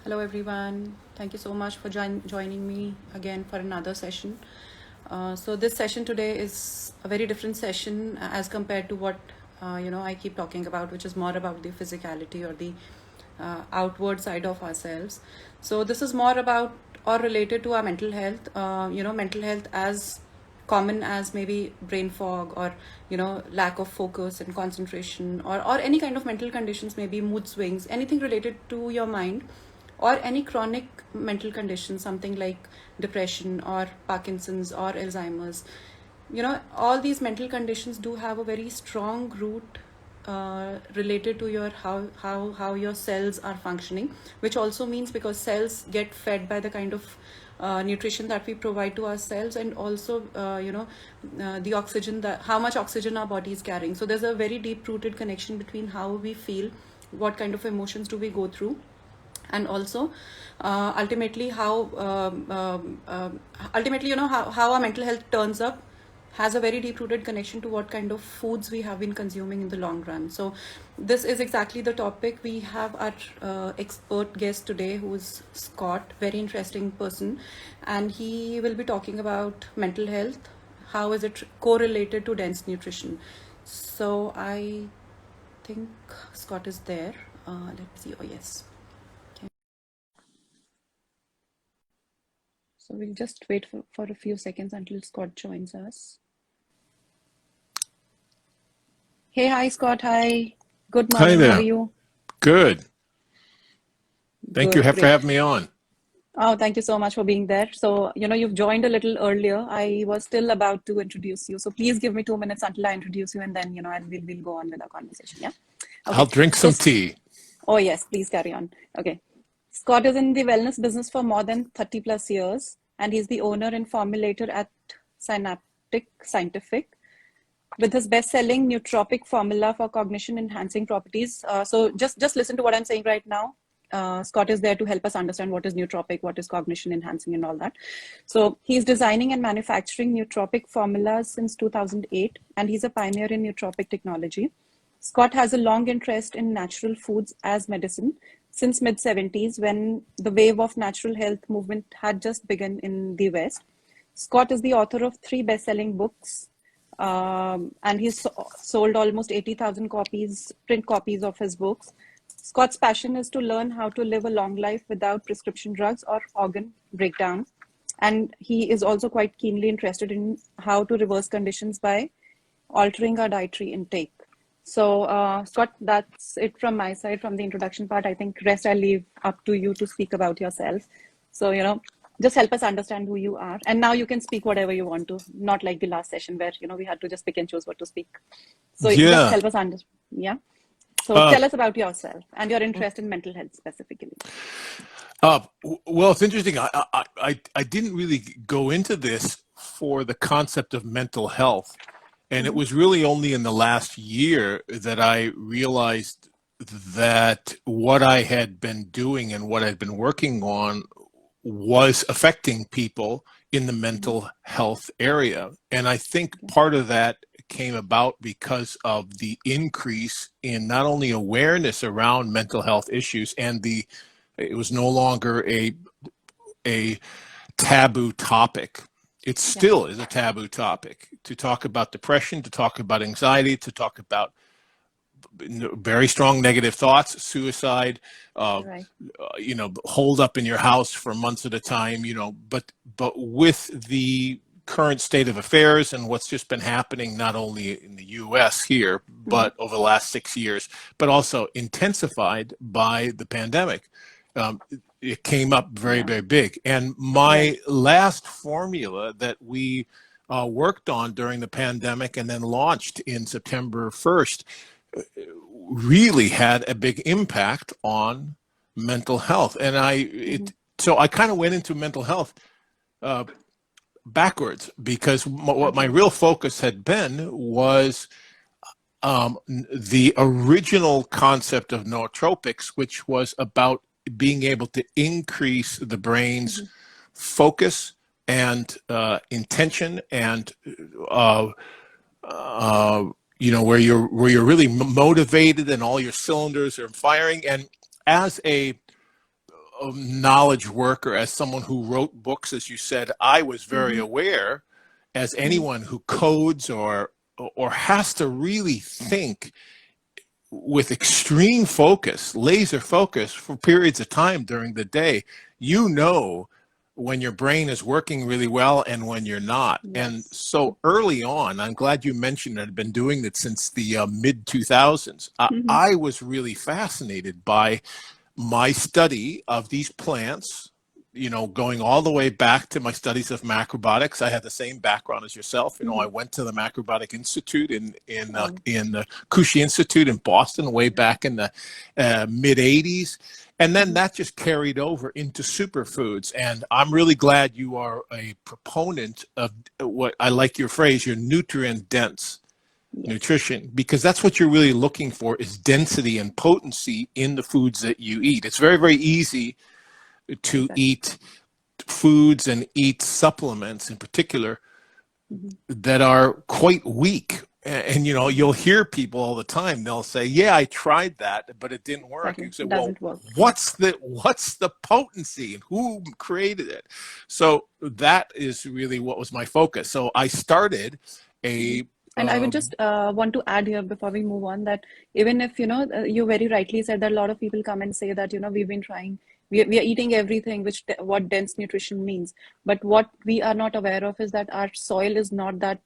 Hello, everyone. Thank you so much for joining me again for another session. So this session today is a very different session as compared to what I keep talking about, which is more about the physicality or the outward side of ourselves. So this is more about or related to our mental health. Mental health as common as maybe brain fog or lack of focus and concentration or any kind of mental conditions, maybe mood swings, anything related to your mind or any chronic mental condition, something like depression or Parkinson's or Alzheimer's. All these mental conditions do have a very strong root related to your how your cells are functioning, which also means because cells get fed by the kind of nutrition that we provide to ourselves, and also the oxygen, that how much oxygen our body is carrying. So there's a very deep rooted connection between how we feel, what kind of emotions do we go through, and also ultimately how our mental health turns up has a very deep rooted connection to what kind of foods we have been consuming in the long run. So this is exactly the topic. We have our expert guest today, who is Scott, very interesting person, and he will be talking about mental health, how is it correlated to dense nutrition. So I think Scott is there. Let's see. Oh yes. So we'll just wait for a few seconds until Scott joins us. Hey, hi, Scott. Hi. Good Hi morning. How are there. you? Good. Thank you Good, for great. having me on. Oh, thank you so much for being there. So, you've joined a little earlier. I was still about to introduce you. So please give me 2 minutes until I introduce you, and then, we'll go on with our conversation. Yeah. I'll Okay. drink So, some tea. oh, yes, please carry on. Okay. Scott is in the wellness business for more than 30 plus years, and he's the owner and formulator at Synaptic Scientific, with his best-selling nootropic formula for cognition-enhancing properties. So just listen to what I'm saying right now. Scott is there to help us understand what is nootropic, what is cognition-enhancing, and all that. So he's designing and manufacturing nootropic formulas since 2008, and he's a pioneer in nootropic technology. Scott has a long interest in natural foods as medicine since mid-70s, when the wave of natural health movement had just begun in the West. Scott is the author of 3 best-selling books, and he's sold almost 80,000 copies, print copies of his books. Scott's passion is to learn how to live a long life without prescription drugs or organ breakdown. And he is also quite keenly interested in how to reverse conditions by altering our dietary intake. So, Scott, that's it from my side from the introduction part. I think rest I'll leave up to you to speak about yourself. So, just help us understand who you are. And now you can speak whatever you want to, not like the last session where, we had to just pick and choose what to speak. So just Yeah. help us understand. Yeah. So Uh, tell us about yourself and your interest in mental health specifically. well, it's interesting. I didn't really go into this for the concept of mental health. And it Mm-hmm. was really only in the last year that I realized that what I had been doing and what I'd been working on was affecting people in the Mm-hmm. mental health area. And I think Okay. part of that came about because of the increase in not only awareness around mental health issues, and it was no longer a taboo topic. It Yeah. still is a taboo topic to talk about depression, to talk about anxiety, to talk about very strong negative thoughts, suicide, uh, Right. hold up in your house for months at a time, but with the current state of affairs and what's just been happening, not only in the US here, Mm-hmm. but over the last 6 years, but also intensified by the pandemic. It came up very, Yeah. very big. And Right. my last formula that we worked on during the pandemic and then launched in September 1st really had a big impact on mental health. And Mm-hmm. so I kind of went into mental health uh, backwards, because what my Okay. real focus had been was the original concept of nootropics, which was about being able to increase the brain's Mm-hmm. focus and intention, and uh, uh, where you're really motivated and all your cylinders are firing. And as knowledge worker, as someone who wrote books, as you said, I was very aware, as anyone who codes or has to really think with extreme focus, laser focus for periods of time during the day, you know when your brain is working really well and when you're not. And Yes. so early on, I'm glad you mentioned I've been doing it since the mid 2000s. I was really fascinated by my study of these plants, going all the way back to my studies of macrobiotics. I had the same background as yourself. I went to the Macrobiotic Institute Oh, in the Kushi Institute in Boston way back in the mid '80s, and then that just carried over into superfoods. And I'm really glad you are a proponent of what I like your phrase, your nutrient dense yes. nutrition, because that's what you're really looking for, is density and potency in the foods that you eat. It's very, very easy to Exactly. eat foods and eat supplements in particular that are quite weak. And you'll hear people all the time, they'll say, yeah, I tried that, but it didn't work. You Exactly. say, well, Doesn't work. Yeah. what's the potency and who created it? So that is really what was my focus. So I started Mhm. a And I would just want to add here before we move on that even if, you very rightly said that a lot of people come and say that, we've been trying, we are eating everything, which what dense nutrition means. But what we are not aware of is that our soil is not that,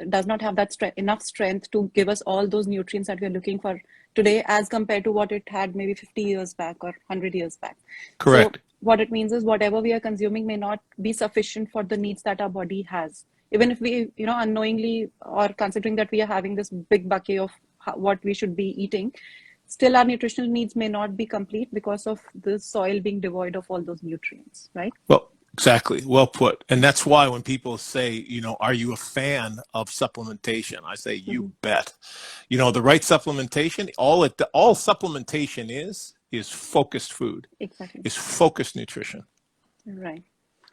does not have that enough strength to give us all those nutrients that we are looking for today as compared to what it had maybe 50 years back or 100 years back. So correct. what it means is whatever we are consuming may not be sufficient for the needs that our body has, even if we unknowingly or considering that we are having this big bucket of what we should be eating, still our nutritional needs may not be complete because of the soil being devoid of all those nutrients, right? Well, exactly. Well put. And that's why when people say, are you a fan of supplementation? I say, you bet. The right supplementation, all supplementation is focused food, Exactly. is focused nutrition. Right.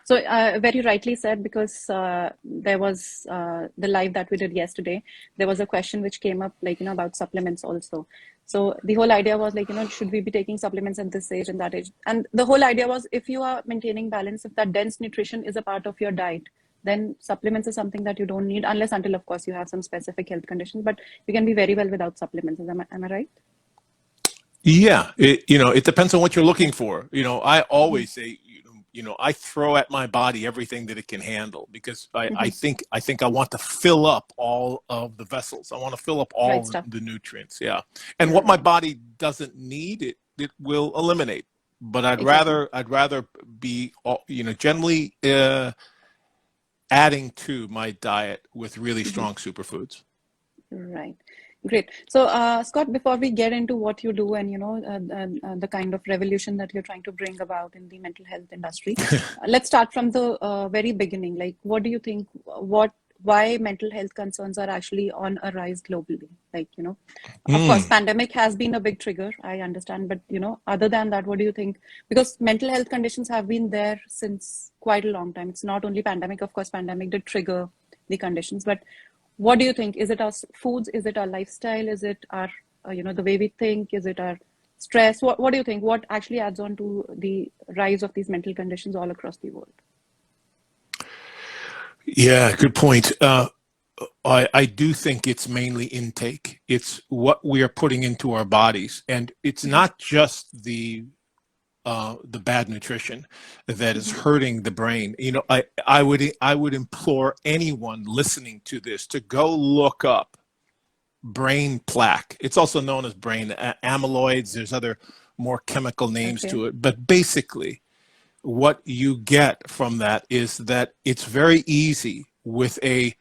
So, very rightly said, because there was the live that we did yesterday. There was a question which came up, like, about supplements also. So, the whole idea was like, should we be taking supplements at this age and that age? And the whole idea was, if you are maintaining balance, if that dense nutrition is a part of your diet, then supplements is something that you don't need, unless until, of course, you have some specific health conditions. But you can be very well without supplements. Am I right? Yeah, it depends on what you're looking for. I always say, I throw at my body everything that it can handle, because I think I want to fill up all of the vessels. I want to fill up Right all stuff. the nutrients. Yeah, and what my Right. body doesn't need, it will eliminate. But I'd Exactly. rather be, generally adding to my diet with really strong superfoods. Right. Great. So, Scott, before we get into what you do and the kind of revolution that you're trying to bring about in the mental health industry, let's start from the very beginning. Like, what do you think? Why mental health concerns are actually on a rise globally? Like, of course, Mm. pandemic has been a big trigger, I understand, but other than that, what do you think? Because mental health conditions have been there since quite a long time. It's not only pandemic. Of course, pandemic did trigger the conditions, but what do you think? Is it our foods? Is it our lifestyle? Is it our, the way we think? Is it our stress? What do you think? What actually adds on to the rise of these mental conditions all across the world? Yeah, good point. I do think it's mainly intake. It's what we are putting into our bodies, and it's Mm-hmm. not just the bad nutrition that is Mm-hmm. hurting the brain. I would implore anyone listening to this to go look up brain plaque. It's also known as brain amyloids. There's other more chemical names Okay. to it, but basically, what you get from that is that it's very easy with a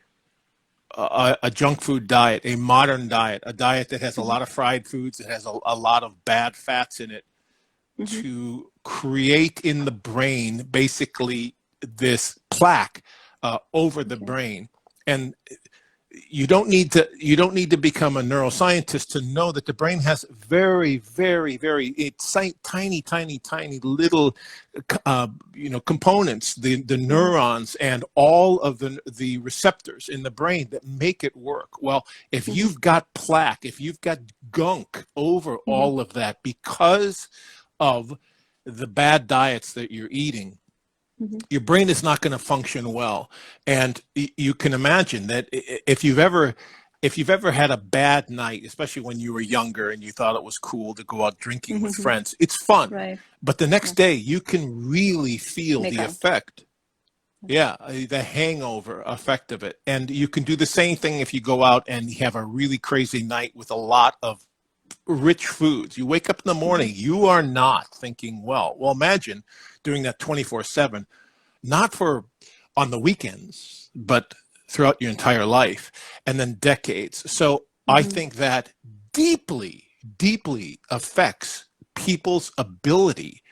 junk food diet, a modern diet, a diet that has a Mm-hmm. lot of fried foods, that has a lot of bad fats in it, Mm-hmm. to create in the brain basically this plaque over the Okay. brain. And you don't need to become a neuroscientist to know that the brain has very, very, very, it's tiny, tiny, tiny little components, the Mm-hmm. neurons and all of the receptors in the brain that make it work. Well, if Mm-hmm. you've got plaque, if you've got gunk over Mm-hmm. all of that because of the bad diets that you're eating, your brain is not going to function well. And you can imagine that if you've ever had a bad night, especially when you were younger and you thought it was cool to go out drinking with friends, it's fun. Right. But the next day you can really feel Make the out. effect. Yeah, the hangover effect of it. And you can do the same thing if you go out and have a really crazy night with a lot of rich foods. You wake up in the morning, you are not thinking well. Well, imagine doing that 24/7, not for on the weekends, but throughout your entire life and then decades. So I think that deeply, deeply affects people's ability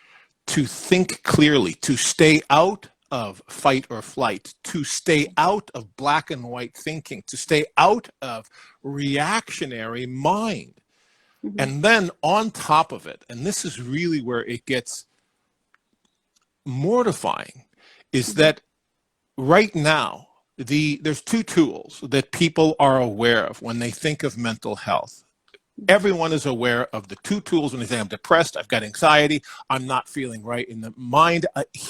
to think clearly, to stay out of fight or flight, to stay out of black and white thinking, to stay out of reactionary mind. And then on top of it, and this is really where it gets mortifying, is that right now, there's two tools that people are aware of when they think of mental health. Everyone is aware of the two tools when they say, I'm depressed, I've got anxiety, I'm not feeling right in the mind.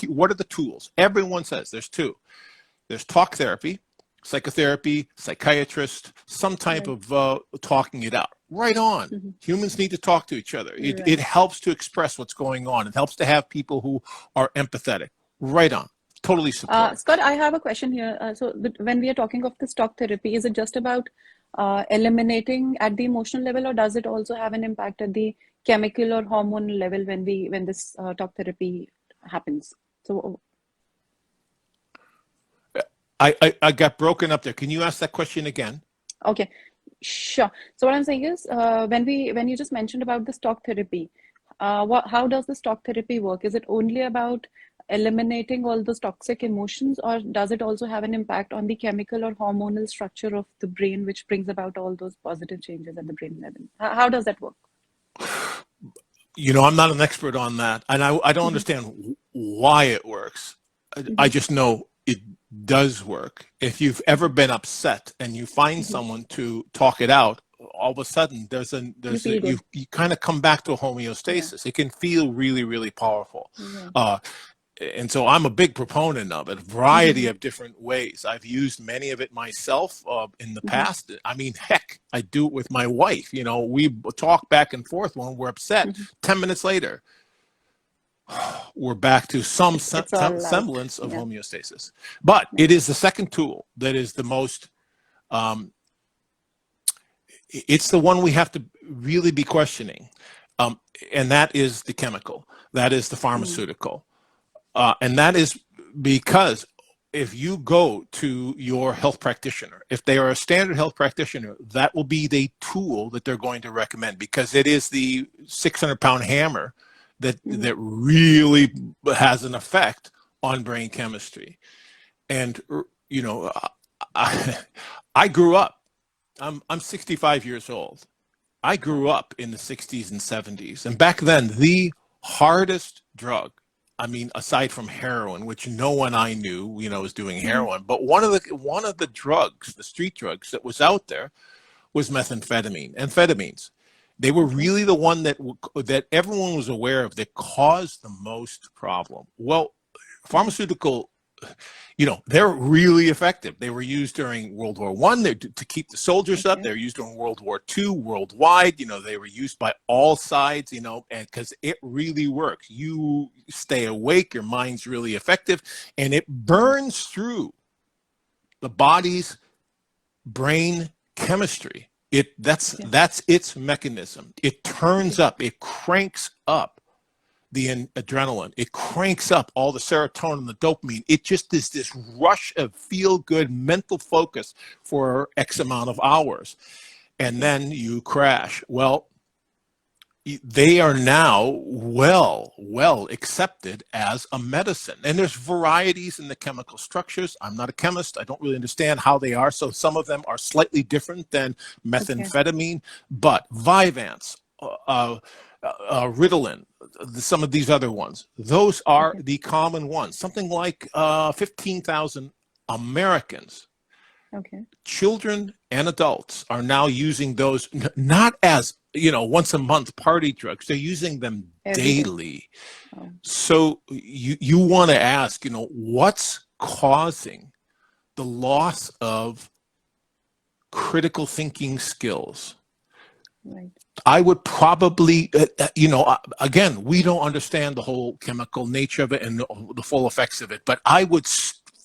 What are the tools? Everyone says there's two. There's talk therapy, psychotherapy, psychiatrist, some type of talking it out. Right on. Humans need to talk to each other. It helps to express what's going on. It helps to have people who are empathetic. Right on. Totally support. Scott, I have a question here. When we are talking of this talk therapy, is it just about eliminating at the emotional level, or does it also have an impact at the chemical or hormone level when this talk therapy happens? So I got broken up there. Can you ask that question again? okay, sure. So what I'm saying is, when you just mentioned about this talk therapy, how does this talk therapy work? Is it only about eliminating all those toxic emotions, or does it also have an impact on the chemical or hormonal structure of the brain, which brings about all those positive changes at the brain level? How does that work? I'm not an expert on that, and I don't understand why it works. I just know it does work. If you've ever been upset and you find someone to talk it out, all of a sudden you kind of come back to a homeostasis. It can feel really, really powerful. And so I'm a big proponent of it, a variety of different ways. I've used many of it myself in the past. I mean, heck, I do it with my wife. We talk back and forth when we're upset. 10 minutes later, we're back to some semblance of homeostasis. But it is the second tool that is the most, it's the one we have to really be questioning. And that is the chemical. That is the pharmaceutical. And that is because if you go to your health practitioner, if they are a standard health practitioner, that will be the tool that they're going to recommend, because it is the 600-pound hammer that really has an effect on brain chemistry. And, I grew up, I'm 65 years old. I grew up in the 60s and 70s. And back then, the hardest drug, I mean, aside from heroin, which no one I knew, was doing heroin, but one of the drugs, the street drugs that was out there, was amphetamines. They were really the one that everyone was aware of that caused the most problem. Well, pharmaceutical, they're really effective. They were used during World War I to keep the soldiers up. They were used during World War II worldwide. They were used by all sides, and because it really works. You stay awake, your mind's really effective, and it burns through the body's brain chemistry. That's its mechanism. It turns up, it cranks up the adrenaline. It cranks up all the serotonin and the dopamine. It just is this rush of feel-good mental focus for X amount of hours. And then you crash. Well, they are now well accepted as a medicine. And there's varieties in the chemical structures. I'm not a chemist. I don't really understand how they are. So some of them are slightly different than methamphetamine, but Vyvanse, Ritalin, some of these other ones, those are the common ones. Something like 15,000 Americans Okay. Children and adults are now using those not as, once a month party drugs. They're using them Every day. daily. Oh, So you want to ask, what's causing the loss of critical thinking skills? right. I would probably, again, we don't understand the whole chemical nature of it and the full effects of it, but I would,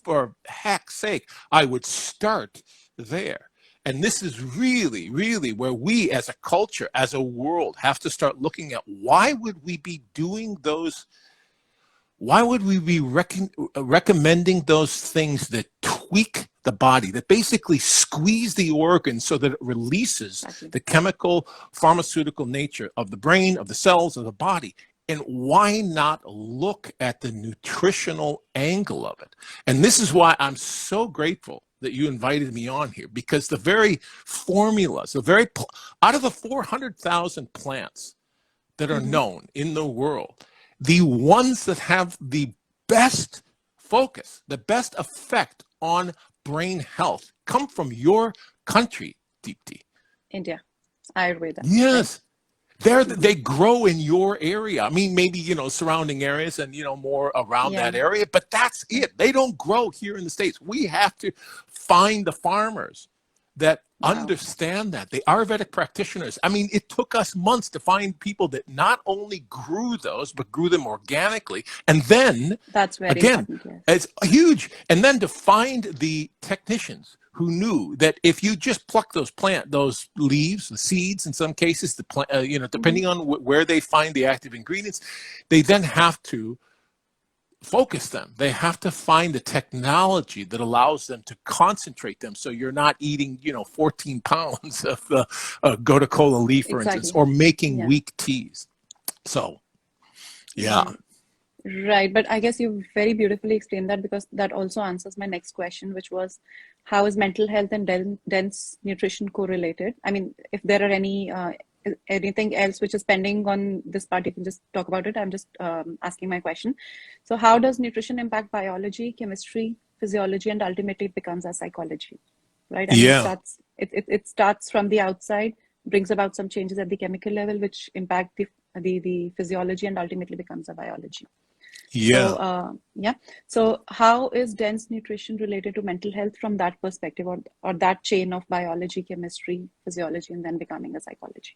for heck's sake, I would start there. And this is really, really where we as a culture, as a world, have to start looking at why would we be doing those? Why would we be recommending those things that tweak the body, that basically squeeze the organs so that it releases Exactly. the chemical, pharmaceutical nature of the brain, of the cells, of the body? And why not look at the nutritional angle of it? And this is why I'm so grateful that you invited me on here, because the very formulas, out of the 400,000 plants that are Mm-hmm. known in the world, the ones that have the best focus, the best effect on brain health come from your country, Deepti. India, Ayurveda, right? Yes. Mm-hmm. They grow in your area. I mean, maybe, surrounding areas and, more around Yeah. that area, but that's it. They don't grow here in the States. We have to find the farmers that Wow. understand that. The Ayurvedic practitioners. I mean, it took us months to find people that not only grew those, but grew them organically. And then, That's very again, important. Yes. it's huge. And then to find the technicians who knew that if you just pluck those leaves, the seeds, in some cases, Mm-hmm. depending on where they find the active ingredients, they then have to focus them. They have to find the technology that allows them to concentrate them, so you're not eating, 14 pounds of gotu kola leaf, for instance, Exactly. or making Yeah. weak teas. So, yeah. Right. Right, but I guess you very beautifully explained that, because that also answers my next question, which was, how is mental health and dense nutrition correlated? I mean, if there are anything else which is pending on this part, you can just talk about it. I'm just asking my question. So, how does nutrition impact biology, chemistry, physiology, and ultimately it becomes our psychology? Right? I mean, Yeah. it starts from the outside, brings about some changes at the chemical level, which impact the physiology, and ultimately becomes a biology. So, Yeah. yeah. So, how is dense nutrition related to mental health from that perspective, or that chain of biology, chemistry, physiology, and then becoming a psychology?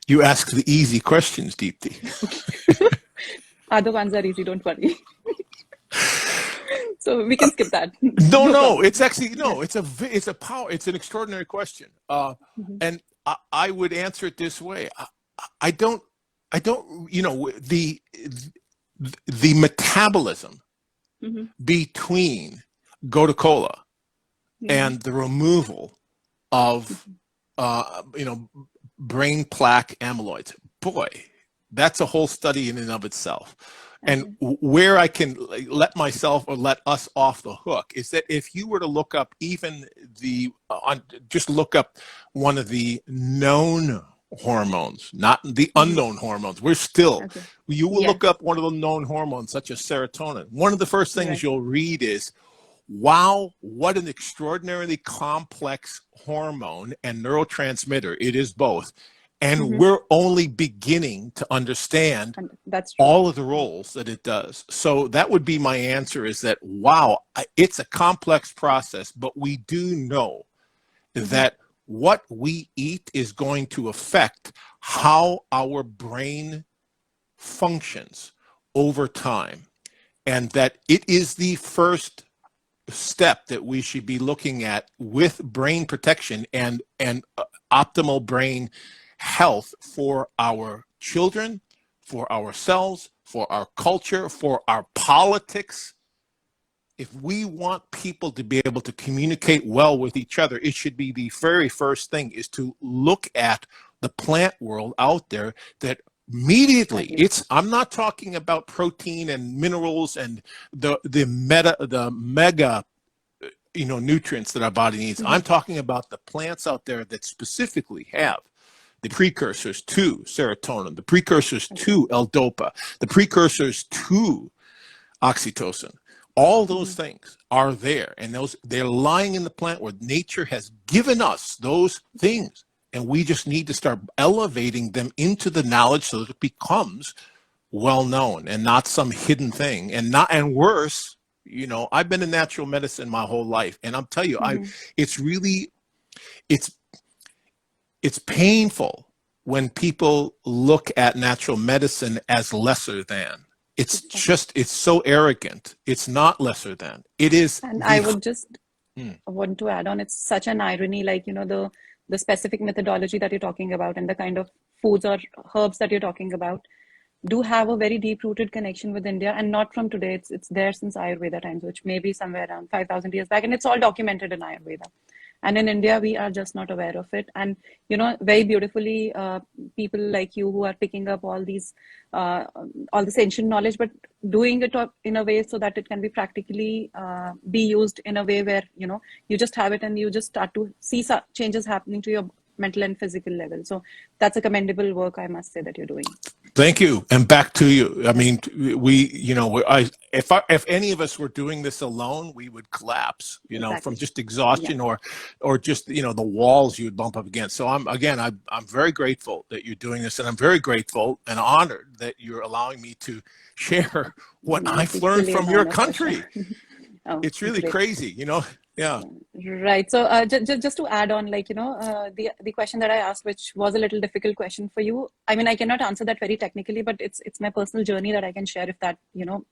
You ask the easy questions, Deepti. Okay. Other ones are easy, don't worry. So we can skip that. No, No no, problem. it's actually Yeah. no. It's an extraordinary question. Mhm. And I would answer it this way. I don't, the metabolism Mhm. between gotu kola Mhm. and the removal of, Mhm. you know, brain plaque amyloids. Boy, that's a whole study in and of itself. And Okay. where I can let myself or let us off the hook is that if you were to look up even just look up one of the known hormones, not the Mhm. unknown hormones. Okay. You will Yeah. look up one of the known hormones, such as serotonin. One of the first things Right. you'll read is, wow, what an extraordinarily complex hormone and neurotransmitter. It is both. And Mhm. we're only beginning to understand And that's true. all of the roles that it does. So that would be my answer, is that, wow, it's a complex process, but we do know Mhm. that what we eat is going to affect how our brain functions over time. And that it is the first step that we should be looking at with brain protection and optimal brain health for our children, for ourselves, for our culture, for our politics. If we want people to be able to communicate well with each other, it should be the very first thing, is to look at the plant world out there that immediately, Exactly. I'm not talking about protein and minerals and the mega, nutrients that our body needs. I'm Mhm. talking about the plants out there that specifically have the precursors to serotonin, the precursors Okay. to L-DOPA, the precursors to oxytocin. All those things are there, and they're lying in the plant where nature has given us those things, and we just need to start elevating them into the knowledge so that it becomes well known and not some hidden thing. And worse, I've been in natural medicine my whole life, and I'll tell you, it's really it's it's painful when people look at natural medicine as lesser than. It's so arrogant. It's not lesser than. It is. And I would just want to add on, it's such an irony, like, the specific methodology that you're talking about and the kind of foods or herbs that you're talking about do have a very deep-rooted connection with India, and not from today. It's there since Ayurveda times, which may be somewhere around 5,000 years back, and it's all documented in Ayurveda. And in India, we are just not aware of it. And, very beautifully, people like you who are picking up all this ancient knowledge, but doing it in a way so that it can be practically be used in a way where, you just have it and you just start to see changes happening to your mental and physical level. So that's a commendable work, I must say, that you're doing. Thank you, and back to you. I mean, if any of us were doing this alone, we would collapse, from just exhaustion or just the walls you would bump up against. So I'm very grateful that you're doing this, and I'm very grateful and honored that you're allowing me to share what I've learned from your country. It's really crazy, Yeah. Right. So just to add on, like, the question that I asked, which was a little difficult question for you. I mean, I cannot answer that very technically, but it's my personal journey that I can share if that,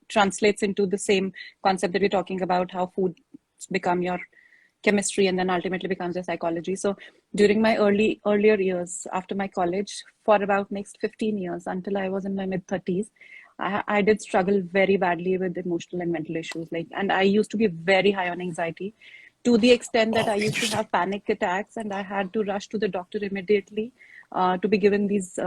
translates into the same concept that we're talking about, how food become your chemistry and then ultimately becomes your psychology. So during my earlier years after my college, for about next 15 years until I was in my mid-30s, I did struggle very badly with emotional and mental issues. And I used to be very high on anxiety, to the extent that I used to have panic attacks, and I had to rush to the doctor immediately to be given these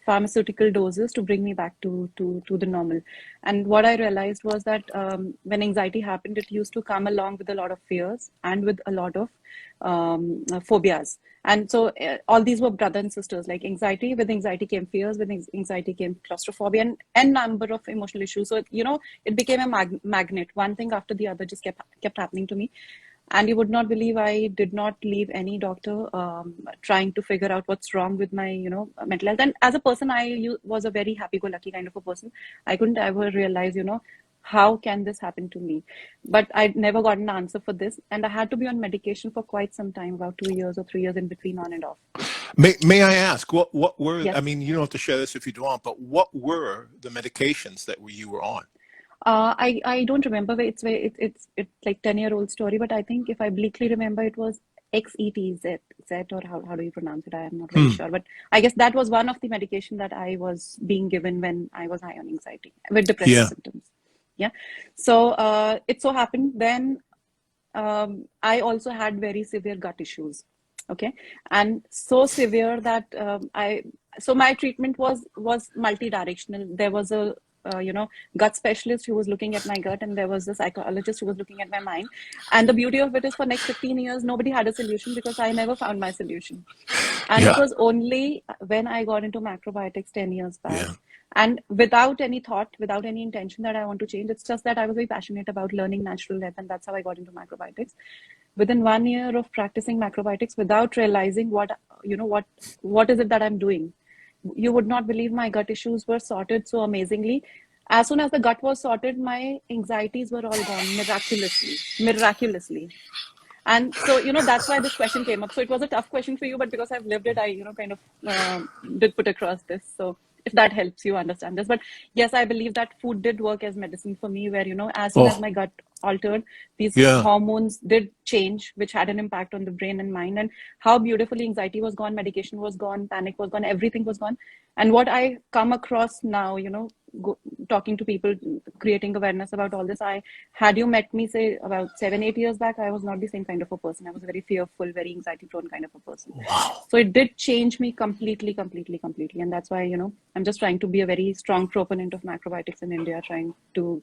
pharmaceutical doses to bring me back to the normal. And what I realized was that when anxiety happened, it used to come along with a lot of fears and with a lot of phobias. And so all these were brother and sisters, like anxiety. With anxiety came fears, with anxiety came claustrophobia, and number of emotional issues. So, it became a magnet. One thing after the other just kept happening to me. And you would not believe, I did not leave any doctor trying to figure out what's wrong with my, mental health. And as a person, I was a very happy-go-lucky kind of a person. I couldn't ever realize, how can this happen to me? But I'd never got an answer for this. And I had to be on medication for quite some time, about 2 years or 3 years in between, on and off. May I ask, what were, Yes. I mean, you don't have to share this if you don't want, but what were the medications that you were on? I don't remember. It's like 10-year-old story, but I think if I bleakly remember, it was XETZ, or how do you pronounce it? I am not really sure, but I guess that was one of the medication that I was being given when I was high on anxiety with depressive symptoms. Yeah. So it so happened then I also had very severe gut issues. Okay. And so severe that so my treatment was multi-directional. There was a gut specialist who was looking at my gut, and there was a psychologist who was looking at my mind. And the beauty of it is, for next 15 years, nobody had a solution, because I never found my solution. And it was only when I got into macrobiotics 10 years back, and without any thought, without any intention that I want to change. It's just that I was very passionate about learning natural health, and that's how I got into macrobiotics. Within 1 year of practicing macrobiotics, without realizing what is it that I'm doing, you would not believe, my gut issues were sorted so amazingly. As soon as the gut was sorted, my anxieties were all gone miraculously. And so, that's why this question came up. So it was a tough question for you, but because I've lived it, I, kind of did put across this. So if that helps you understand this. But yes, I believe that food did work as medicine for me, where, as soon as my gut altered, these hormones did change, which had an impact on the brain and mind. And how beautifully anxiety was gone, medication was gone, panic was gone, everything was gone. And what I come across now, talking to people, creating awareness about all this, had you met me, say, about 7-8 years back, I was not the same kind of a person. I was a very fearful, very anxiety prone kind of a person. Wow. So it did change me completely. And that's why, I'm just trying to be a very strong proponent of macrobiotics in India, trying to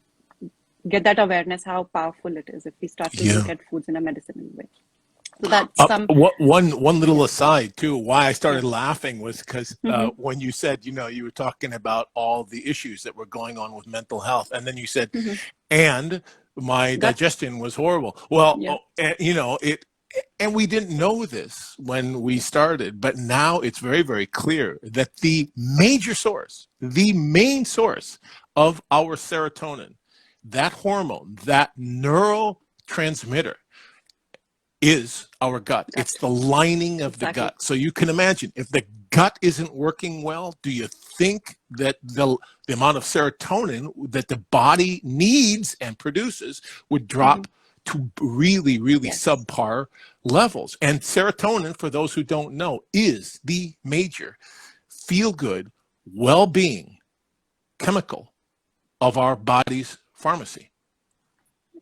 get that awareness, how powerful it is if we start to look at foods in a medicinal way. So that's some. One little aside too, why I Yeah. started laughing was because Mm-hmm. when you said, you were talking about all the issues that were going on with mental health, and then you said, Mm-hmm. and my Gut. digestion was horrible. Well, Yeah. it, and we didn't know this when we started, but now it's very, very clear that the major source, the main source of our serotonin, that hormone, that neurotransmitter, is our gut. Gut. It's the lining of the Exactly. gut. So you can imagine if the gut isn't working well, do you think that the amount of serotonin that the body needs and produces would Mm-hmm. drop to really, really Yes. subpar levels? And serotonin, for those who don't know, is the major feel good, well being chemical of our body's pharmacy.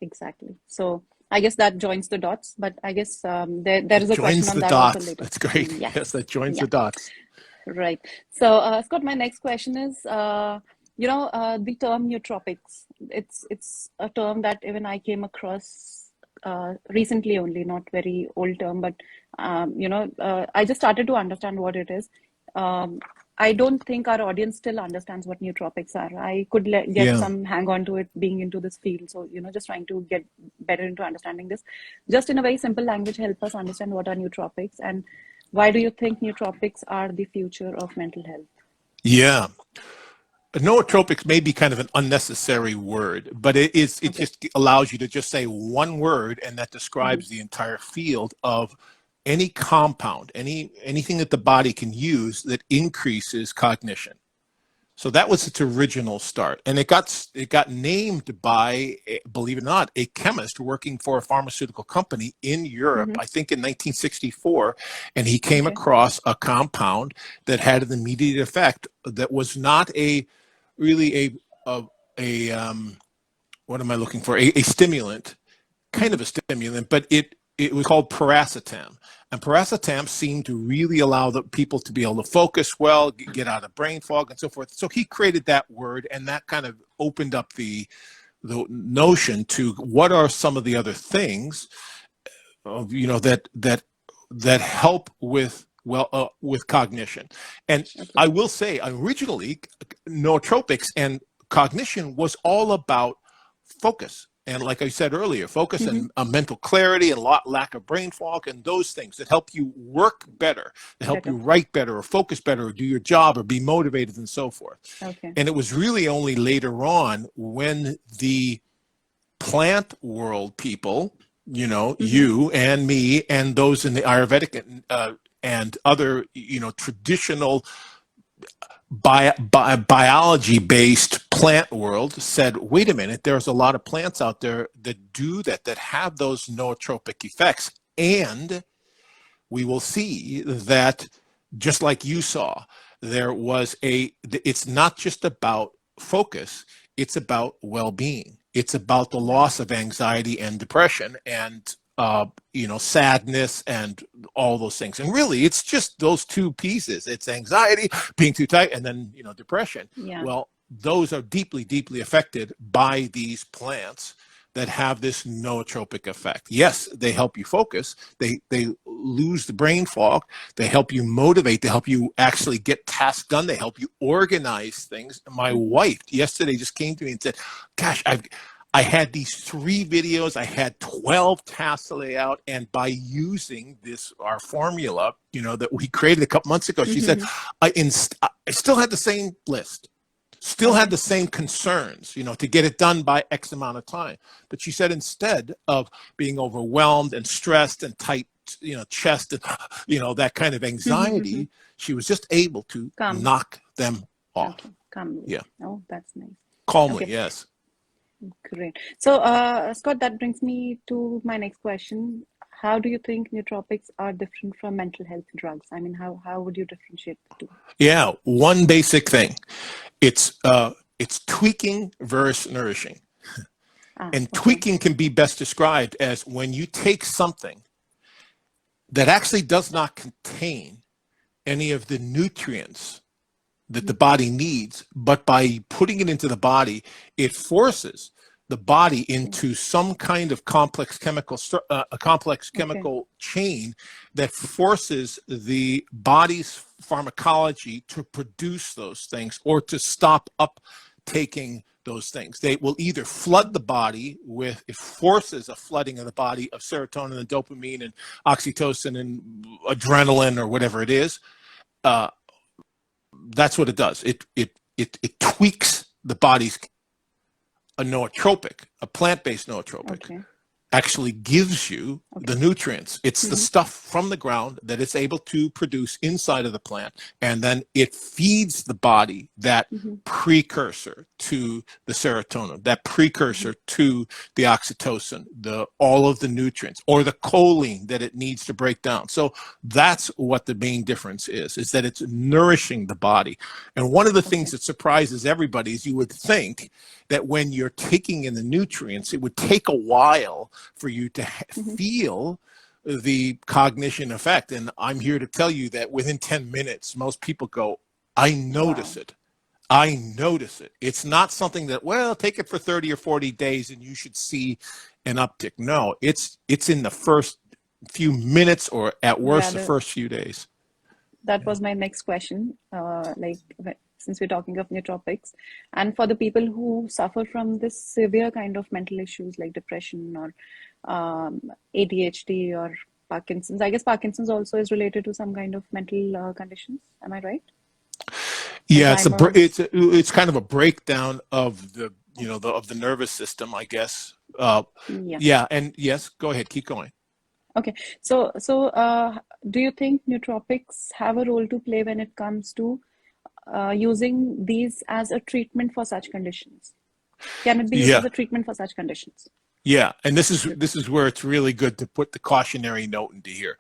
Exactly. So I guess that joins the dots, but I guess there is It a question joins on the that also dots. later. That's great. Yes, Yes. that joins Yeah. the dots. Right. So, Scott, my next question is, the term nootropics. It's a term that even I came across recently only, not very old term, but I just started to understand what it is. Um, I don't think our audience still understands what nootropics are. I could get Yeah. some hang on to it being into this field. So, just trying to get better into understanding this. Just in a very simple language, help us understand what are nootropics and why do you think nootropics are the future of mental health? Yeah. Nootropics may be kind of an unnecessary word, but it Okay. just allows you to just say one word and that Mm-hmm. describes the entire field of any compound, anything that the body can use that increases cognition. So that was Okay. its original start, and it got named by, believe it or not, a chemist working for a pharmaceutical company in Europe, Mm-hmm. I think in 1964, and he came Okay. across a compound that had an immediate effect that was not a really a what am I looking for? A stimulant, kind Mm-hmm. of a stimulant, but it was called paracetam. And paracetam seemed to really allow the people to be able to focus well, get out of brain fog, and so forth. So he created that word, and that kind of opened up the notion to what are some of the other things of that help with with cognition. And Okay. I will say, originally, nootropics and cognition was all about focus. And like I said earlier, focus Mm-hmm. and mental clarity and lack of brain fog and those things that help you work better, that help Better. you write better or focus better or do your job or be motivated and so forth. Okay. And it was really only later on when the plant world people, Mm-hmm. you and me and those in the Ayurvedic and other, traditional biology based plant world said, wait a minute, there's a lot of plants out there that do that have those nootropic effects. And we will see that, just like you saw, it's not just about focus, it's about well-being. It's about the Right. loss of anxiety and depression and sadness and all those things. And really, it's just those two pieces. It's anxiety, being too tight, and then depression. Yeah. Well, those are deeply, deeply affected by these plants that have this nootropic effect. Yes, they help you focus. They lose the brain fog. They help you motivate. They help you actually get tasks done. They help you organize things. My Mm-hmm. wife yesterday just came to me and said, "Gosh, I had these 3 videos. I had 12 tasks to lay out, and by using our formula, that we created a couple months ago," she said, Mm-hmm. I still had the same list, still had Okay. the same concerns, to get it done by X amount of time. But she said instead of being overwhelmed and stressed and tight, chest and, that kind of Mm-hmm. Mm-hmm. anxiety, she was just able to Calm. knock them off. Okay. Calmly. Yeah. Oh, that's nice. Calmly. Okay. Yes. Great. So, Scott, that brings me to my next question. How do you think nootropics are different from mental health drugs? I mean, how would you differentiate the two? Yeah. One basic thing. It's tweaking versus nourishing. Ah, And okay. tweaking can be best described as when you take something that actually does not contain any of the nutrients that the Mm-hmm. body needs, but by putting it into the body, it forces the body Okay. into some kind of complex chemical chain that forces the body's pharmacology to produce those things or to stop uptaking those things. They will either flood the body with, it forces a flooding of the body of serotonin and dopamine and oxytocin and adrenaline or whatever it is. That's what it does. It tweaks the body's a nootropic, a plant-based nootropic, Okay. actually gives you the nutrients. It's the stuff from the ground that it's able to produce inside of the plant, and then it feeds the body that precursor to the serotonin, that precursor to the oxytocin, all of the nutrients, or the choline that it needs to break down. So that's what the main difference is that it's nourishing the body. And one of the things that surprises everybody is you would think that when you're taking in the nutrients, it would take a while for you to feel the cognition effect. And I'm here to tell you that within 10 minutes, most people go, I notice it. I notice it. It's not something that, well, take it for 30 or 40 days and you should see an uptick. No, it's in the first few minutes, or at worst, the first few days. That was my next question. Since we're talking of nootropics, and for the people who suffer from this severe kind of mental issues like depression or ADHD or Parkinson's, I guess Parkinson's also is related to some kind of mental conditions. Am I right? Yeah, it's kind of a breakdown of the of the nervous system, I guess. Yeah, and yes, go ahead, keep going. Okay, so do you think nootropics have a role to play when it comes to using these as a treatment for such conditions? Can it be used as a treatment for such conditions? Yeah, and this is where it's really good to put the cautionary note into here.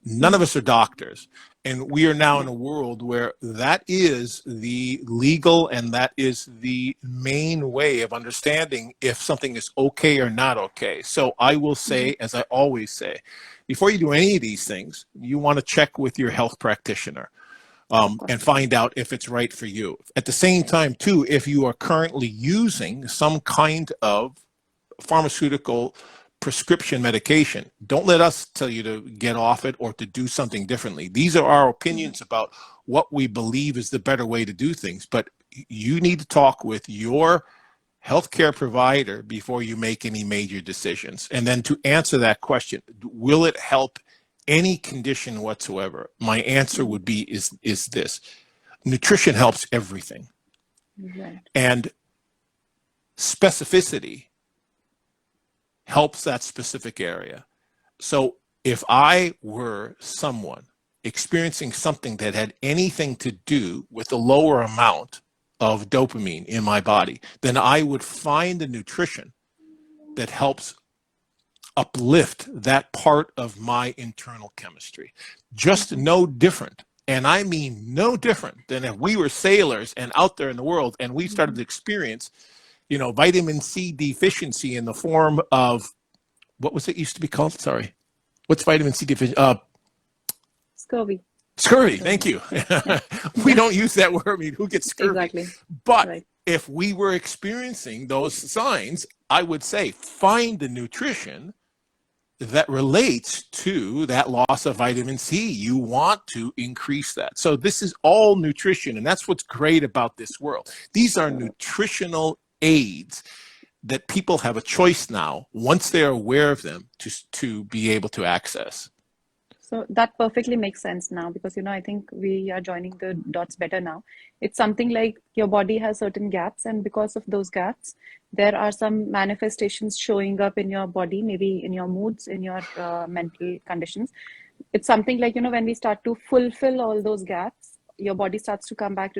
None of us are doctors, and we are now in a world where that is the legal and that is the main way of understanding if something is okay or not okay. So I will say, as I always say, before you do any of these things, you want to check with your health practitioner. And find out if it's right for you. At the same time, too, if you are currently using some kind of pharmaceutical prescription medication, don't let us tell you to get off it or to do something differently. These are our opinions about what we believe is the better way to do things. But you need to talk with your healthcare provider before you make any major decisions. And then to answer that question, will it help any condition whatsoever? My answer would be is this: nutrition helps everything, and specificity helps that specific area. So if I were someone experiencing something that had anything to do with a lower amount of dopamine in my body, then I would find the nutrition that helps uplift that part of my internal chemistry. Just no different. And I mean no different than if we were sailors and out there in the world and we started to experience, vitamin C deficiency in the form of, what was it used to be called? Sorry. What's vitamin C deficiency? Scurvy. Scurvy, thank you. We don't use that word. I mean, who gets scurvy? Exactly. But if we were experiencing those signs, I would say find the nutrition that relates to that loss of vitamin C. You want to increase that. So this is all nutrition, and that's what's great about this world. These are nutritional aids that people have a choice now, once they're aware of them, to be able to access. So that perfectly makes sense now, because, I think we are joining the dots better now. It's something like your body has certain gaps, and because of those gaps, there are some manifestations showing up in your body, maybe in your moods, in your mental conditions. It's something like, when we start to fulfill all those gaps, your body starts to come back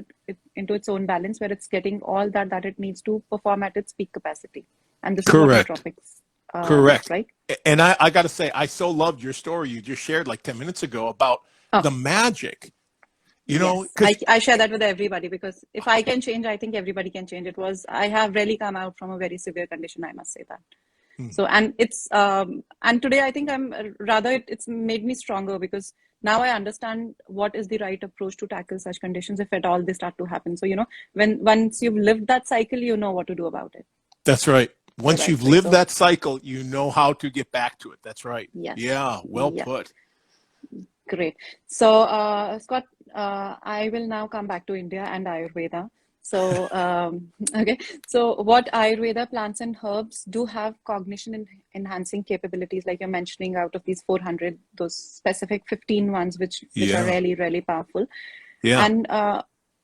into its own balance, where it's getting all that it needs to perform at its peak capacity. And this is what nootropics. Correct. Right. And I got to say, I so loved your story you just shared like 10 minutes ago about the magic. I share that with everybody, because if I can change, I think everybody can change. I have really come out from a very severe condition, I must say that. So, and it's, and today I think it's made me stronger, because now I understand what is the right approach to tackle such conditions if at all they start to happen. So, once you've lived that cycle, you know what to do about it. That's right. the Once right you've way. lived So that cycle, you know how to get back to it. That's right. yes, Yeah, well yeah, put. great. So Scott, I will now come back to India and Ayurveda. So okay, so what Ayurveda plants and herbs do have cognition enhancing capabilities, like you're mentioning, out of these 400, those specific 15 ones which are Yeah, really really powerful. yeah. And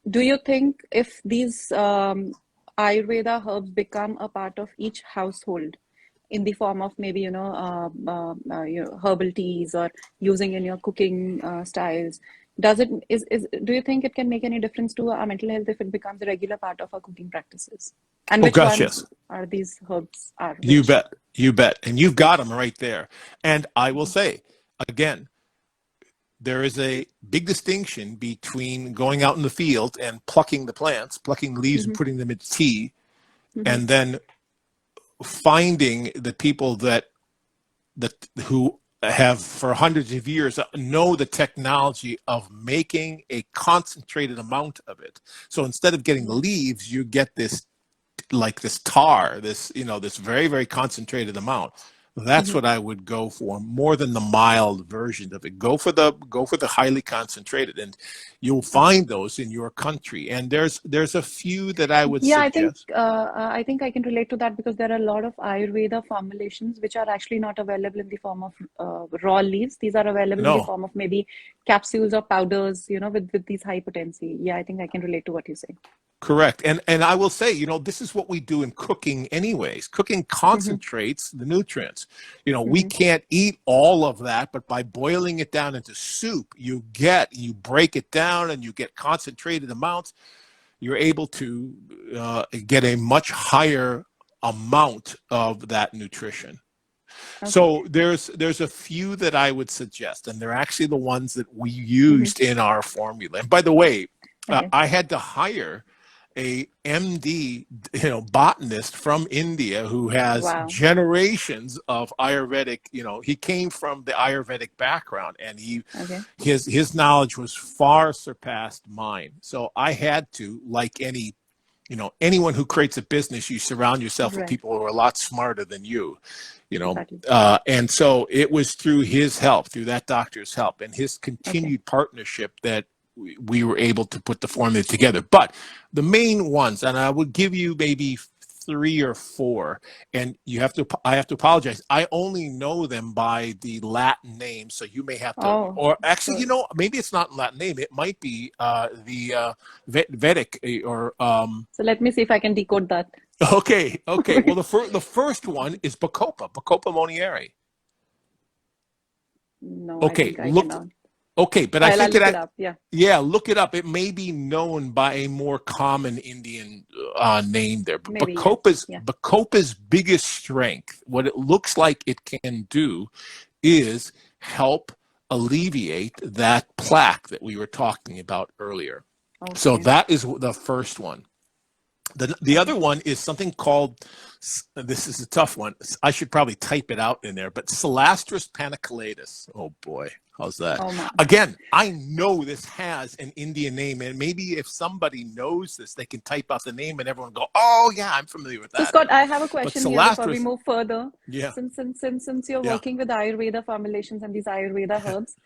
do you think if these Ayurveda herbs become a part of each household in the form of maybe, herbal teas or using in your cooking styles, does it is do you think it can make any difference to our mental health if it becomes a regular part of our cooking practices? And Oh which gosh, ones yes. are these herbs are You which? bet. You bet. And you've got them right there. And I will say again, there is a big distinction between going out in the field and plucking the plants, plucking the leaves and Mm-hmm, putting them into tea, mm-hmm, and then finding the people that who have for hundreds of years know the technology of making a concentrated amount of it. So instead of getting the yeah. leaves, you get this like this tar, this this very very concentrated amount. That's Mm-hmm. what I would go for more than the mild version of it. Go for the highly concentrated, and you'll Okay. find those in your country. And there's a few that I would Yeah, suggest. I think I can relate to that because there are a lot of Ayurveda formulations which are actually not available in the form of raw leaves. These are available in the No, form of maybe capsules or powders, with these high potency. Yeah, I think I can relate to what you say. correct. And I will say, this is what we do in cooking anyways. Cooking Mm-hmm, concentrates the nutrients. We mm-hmm. can't eat all of that, but by boiling it down into soup, you break it down and you get concentrated amounts. You're able to get a much higher amount of that nutrition. Okay. So there's a few that I would suggest, and they're actually the ones that we Mm-hmm. used in our formula. And by the way, Okay. I had to hire a MD, botanist from India who has Wow. generations of Ayurvedic. He came from the Ayurvedic background, and Okay. his knowledge was far surpassed mine. So I had to, like anyone who creates a business, you surround yourself with Right. people who are a lot smarter than you. Exactly. And so it was through his help, through that doctor's help, and his Okay. continued partnership that we were able to put the formula together. But the main ones, and I would give you maybe three or four, and I have to apologize. I only know them by the Latin name, so you may have to, Oh, or actually, sure. maybe it's not Latin name. It might be the Vedic or So let me see if I can decode that. okay, okay. Well, the first one is Bacopa monieri. No, I Okay, think I cannot. okay, but I I'll think look it up. Yeah. yeah, look it up. It may be known by a more common Indian name there. But Maybe yes. Yeah. Bacopa's biggest strength, what it looks like it can do, is help alleviate that plaque that we were talking about earlier. So Okay. that is the first one. The Okay. other one is something called, this is a tough one. I should probably type it out in there, but Silastris paniculata. Oh boy, how's that? Oh my. Again, I know this has an Indian name, and maybe if somebody knows this, they can type out the name and everyone go, oh yeah, I'm familiar with So that. Scott, I have a But question here before we Silastris, move further. yeah, Since you're yeah, working with Ayurveda formulations and these Ayurveda herbs,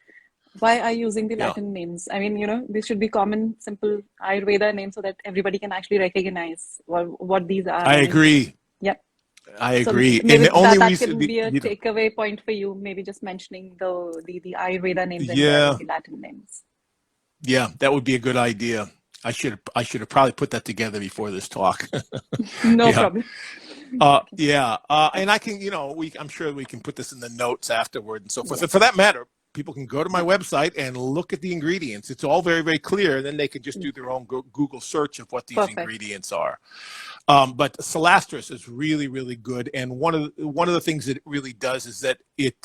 why are you using the yeah. Latin names? I mean, these should be common, simple Ayurveda names so that everybody can actually recognize what these are. I I mean, agree. yeah. I So agree. And maybe the only that reason, can be a takeaway point for you. Maybe just mentioning the Ayurveda names and yeah, the Latin names. yeah, that would be a good idea. I should have probably put that together before this talk. No Yeah. problem. Okay. Yeah, and I can, I'm sure we can put this in the notes afterward and so forth. Yeah. And for that matter, people can go to my website and look at the ingredients. It's all very, very clear. And then they can just do their own Google search of what these Perfect. ingredients are. But Silastris is really, really good. And one of the things that it really does is that it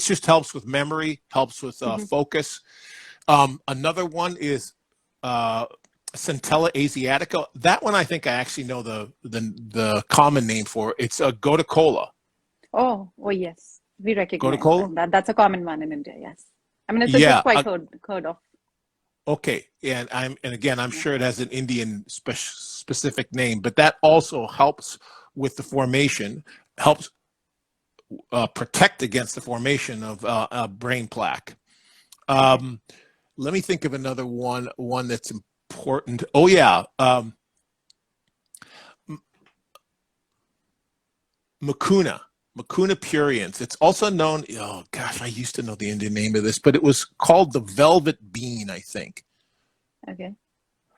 just helps with memory, helps with focus. Another one is Centella asiatica. That one I think I actually know the common name for. It's a gotu kola. Oh yes, we Gotu recognize kola. that. That's a common one in India. Yes, I mean it's Yeah. quite heard of. Okay. And again, I'm Yeah. sure it has an Indian specific name, but that also helps with the formation, helps protect against the formation of brain plaque. Let me think of another one that's important. Oh yeah, mucuna puriens. It's also known, oh gosh, I used to know the Indian name of this, but it was called the velvet bean, I think. Okay.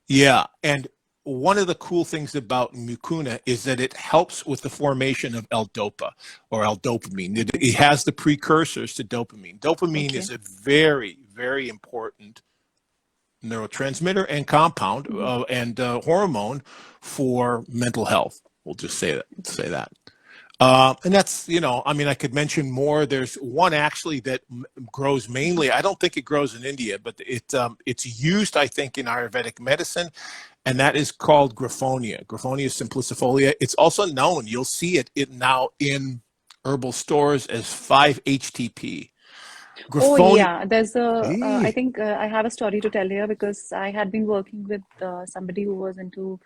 Yeah, and one of the cool things about mucuna is that it helps with the formation of L-DOPA or L-dopamine. It has the precursors to dopamine. Dopamine is a very, very important neurotransmitter and compound and hormone for mental health. We'll just say that. And that's, I mean, I could mention more. There's one actually that grows mainly. I don't think it grows in India, but it's used, I think, in Ayurvedic medicine, and that is called Graphonia. Graphonia simplicifolia. It's also known. You'll see it now in herbal stores as 5-HTP. Oh yeah, there's I think I have a story to tell here because I had been working with somebody who was into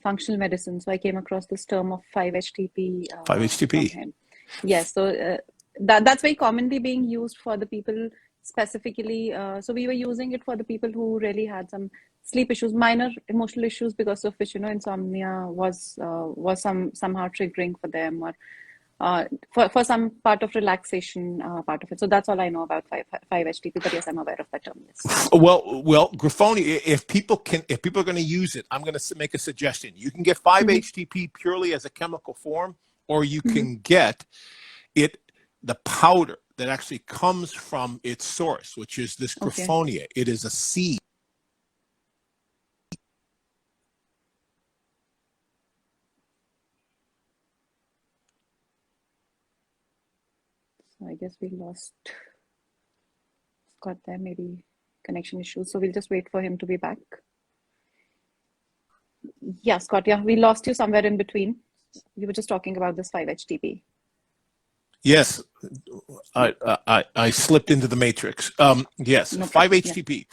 functional medicine. So I came across this term of 5-HTP from 5-HTP. him. Yes, so that's very commonly being used for the people specifically. So we were using it for the people who really had some sleep issues, minor emotional issues because of which, insomnia was somehow triggering for them, or for some part of relaxation part of it. So that's all I know about 5-HTP, but yes, I'm aware of that term. Yes. Well, Graphonia, if people are going to use it, I'm going to make a suggestion. You can get 5-HTP purely as a chemical form, or you can get the powder that actually comes from its source, which is this Graphonia. It is a seed. So I guess we lost Scott there, maybe connection issues. So we'll just wait for him to be back. Yeah, Scott, yeah, we lost you somewhere in between. You were just talking about this 5-HTP. Yes, I slipped into the matrix. Yes, no 5-HTP.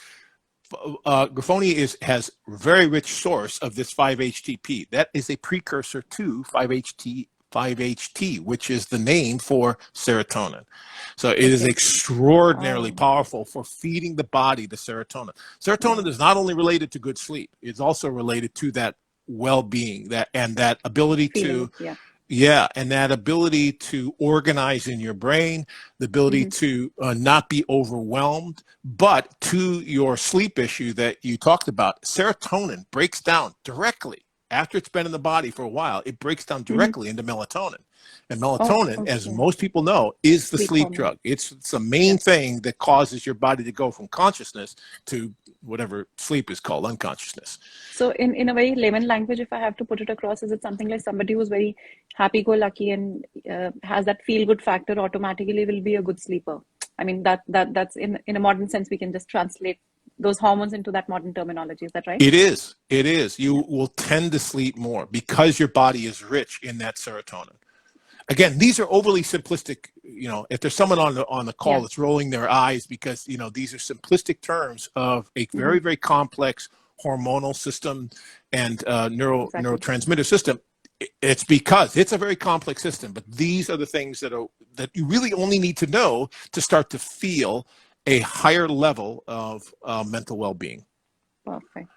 Graphonia has a very rich source of this 5-HTP. That is a precursor to 5-HT, which is the name for serotonin. So it is extraordinarily powerful for feeding the body the serotonin. Serotonin is not only related to good sleep, it's also related to that well-being, that ability to and that ability to organize in your brain, the ability to not be overwhelmed. But to your sleep issue that you talked about, serotonin breaks down directly after it's been in the body for a while. It breaks down directly into melatonin. And melatonin, as most people know, is the sleep drug. It's the main thing that causes your body to go from consciousness to whatever sleep is called, unconsciousness. So in a very layman language, if I have to put it across, is it something like somebody who's very happy-go-lucky and has that feel-good factor automatically will be a good sleeper? I mean, that's in a modern sense, we can just translate those hormones into that modern terminology. Is that right? It is. It is. You will tend to sleep more because your body is rich in that serotonin. Again, these are overly simplistic. If there's someone on the call that's rolling their eyes because these are simplistic terms of a very, very complex hormonal system and neurotransmitter system. It's because it's a very complex system. But these are the things that you really only need to know to start to feel a higher level of mental well-being. Perfect.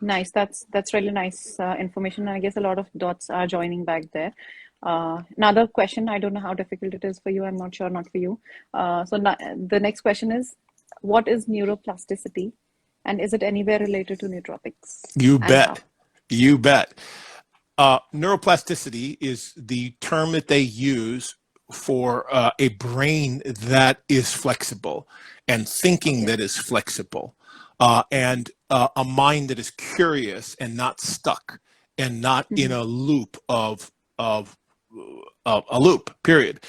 Nice. That's really nice information. I guess a lot of dots are joining back there. Another question, I don't know how difficult it is for you. I'm not sure, not for you. So the next question is, what is neuroplasticity? And is it anywhere related to nootropics? You bet. You bet. Neuroplasticity is the term that they use for a brain that is flexible and thinking that is flexible and a mind that is curious and not stuck and not in a loop of a loop, period.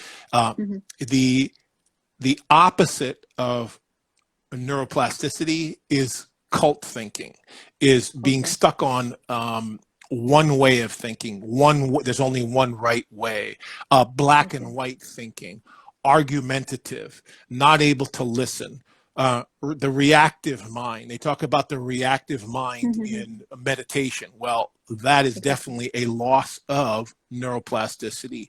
The opposite of neuroplasticity is cult thinking, is being stuck on one way of thinking. There's only one right way. Black and white thinking, argumentative, not able to listen, the reactive mind. They talk about the reactive mind in meditation. Well, that is definitely a loss of neuroplasticity.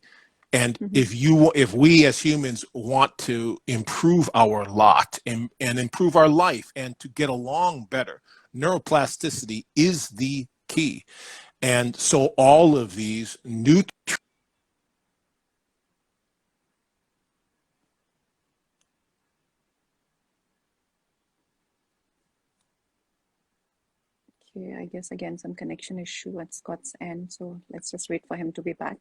And if we as humans want to improve our lot and improve our life and to get along better, neuroplasticity is the key. And so all of these new Okay, I guess again some connection issue at Scott's end, so let's just wait for him to be back.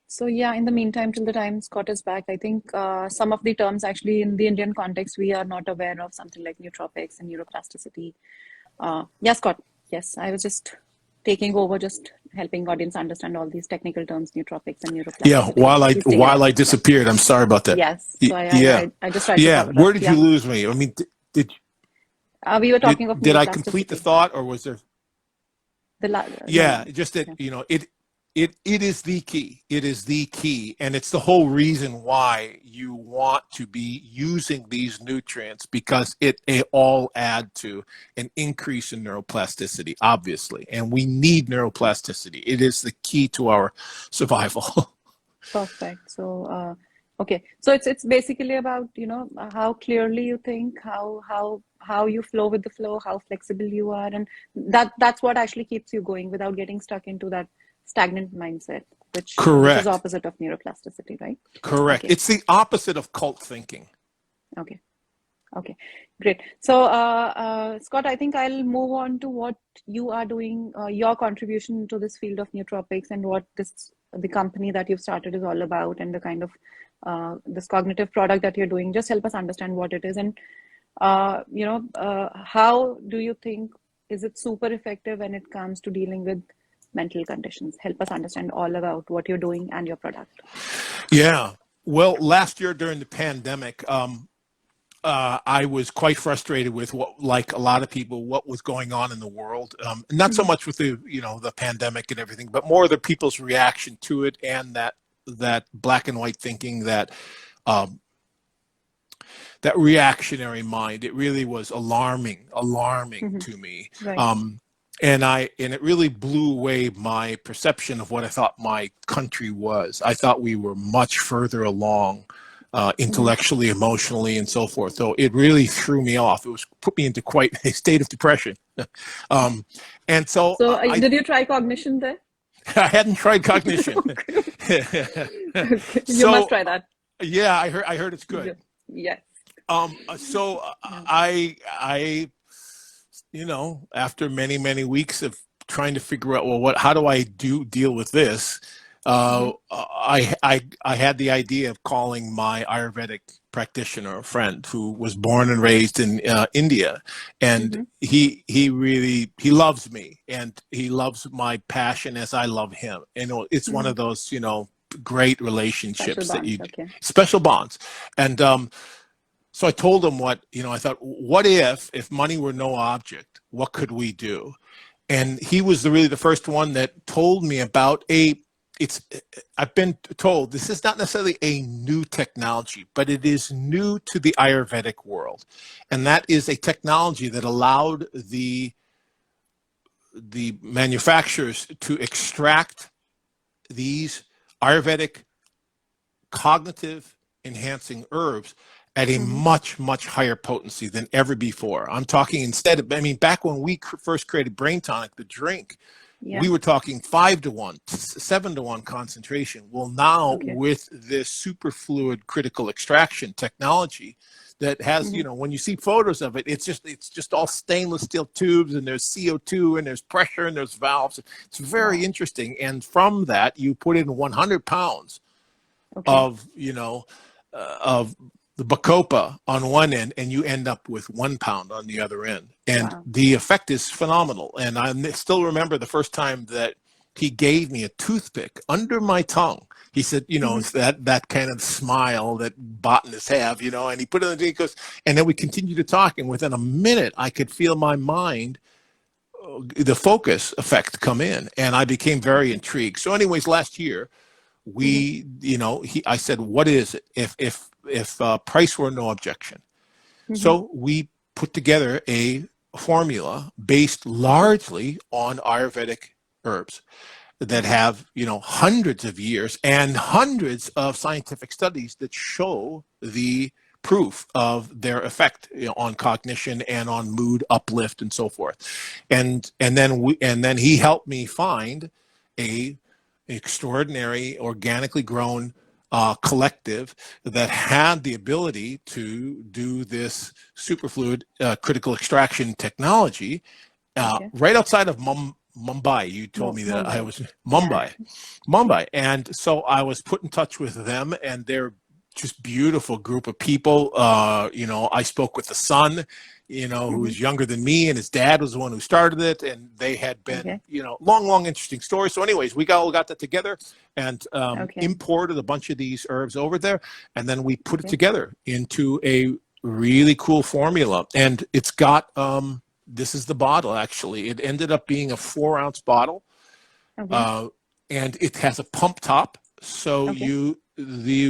So yeah, in the meantime, till the time Scott is back, I think some of the terms actually in the Indian context, we are not aware of, something like nootropics and neuroplasticity. Yeah, Scott. Yes, I was just taking over, just helping audience understand all these technical terms, nootropics and Yeah, neuroplasticity. Please take it while away. I Yeah. disappeared, I'm sorry about that. Yes. So Yeah, I just tried to yeah. cover up. Where did you Yeah. lose me? I mean, We were talking of did I complete the neuroplasticity. thought, or was there? No, Yeah, no. just that, Yeah. it is the key. It is the key, and it's the whole reason why you want to be using these nutrients, because they all add to an increase in neuroplasticity, obviously, and we need neuroplasticity. It is the key to our survival. Perfect. So, okay. So it's basically about, how clearly you think, how you flow with the flow, how flexible you are, and that's what actually keeps you going without getting stuck into that stagnant mindset, which is Correct. opposite of neuroplasticity, right? Correct. Okay. It's the opposite of cult thinking. Okay. Okay, great. So, Scott, I think I'll move on to what you are doing, your contribution to this field of nootropics, and what the company that you've started is all about, and the kind of this cognitive product that you're doing. Just help us understand what it is, and how do you think, is it super effective when it comes to dealing with mental conditions? Help us understand all about what you're doing and your product. Yeah. Well, last year during the pandemic, I was quite frustrated with like a lot of people, what was going on in the world. Not so much with the pandemic and everything, but more the people's reaction to it, and that black and white thinking, um, that reactionary mind. It really was alarming to me. Right. And it really blew away my perception of what I thought my country was. I thought we were much further along, intellectually, emotionally, and so forth. So it really threw me off. It put me into quite a state of depression. And so So, did you try cognition there? I hadn't tried cognition. Okay. You must So try that. yeah, I heard it's good. Yes. So Yeah. I after many weeks of trying to figure out, well, how do I deal with this? I had the idea of calling my Ayurvedic practitioner, a friend who was born and raised in India, and he loves me, and he loves my passion as I love him. It's one of those great Special relationships that bonds. Okay. special bonds, and so I told him I thought, what if money were no object, what could we do? And he was really the first one that told me about I've been told this is not necessarily a new technology, but it is new to the Ayurvedic world. And that is a technology that allowed the manufacturers to extract these Ayurvedic cognitive enhancing herbs at a much higher potency than ever before. I'm talking back when we first created Brain Tonic, the drink, we were talking 5 to 1, 7 to 1 concentration. Well, now with this superfluid critical extraction technology that has, when you see photos of it, it's just all stainless steel tubes, and there's CO2, and there's pressure, and there's valves. It's very interesting. And from that, you put in 100 pounds of of the bacopa on one end, and you end up with 1 pound on the other end, and the effect is phenomenal. And I still remember the first time that he gave me a toothpick under my tongue. He said, it's that kind of smile that botanists have, and he put it in the drink, and then we continued to talk, and within a minute I could feel my mind the focus effect come in, and I became very intrigued. So anyways, last year we, I said, what is it if price were no objection? So we put together a formula based largely on Ayurvedic herbs that have, hundreds of years and hundreds of scientific studies that show the proof of their effect, on cognition and on mood uplift and so forth. And then he helped me find a extraordinary organically grown collective that had the ability to do this superfluid critical extraction technology right outside of Mumbai. You told me that I was Mumbai. And so I was put in touch with them, and they're just beautiful group of people. I spoke with the son, who was younger than me, and his dad was the one who started it, and they had been, long, interesting story. So anyways, we all got that together and imported a bunch of these herbs over there, and then we put it together into a really cool formula. And it's got, this is the bottle, actually. It ended up being a 4-ounce bottle, and it has a pump top. So the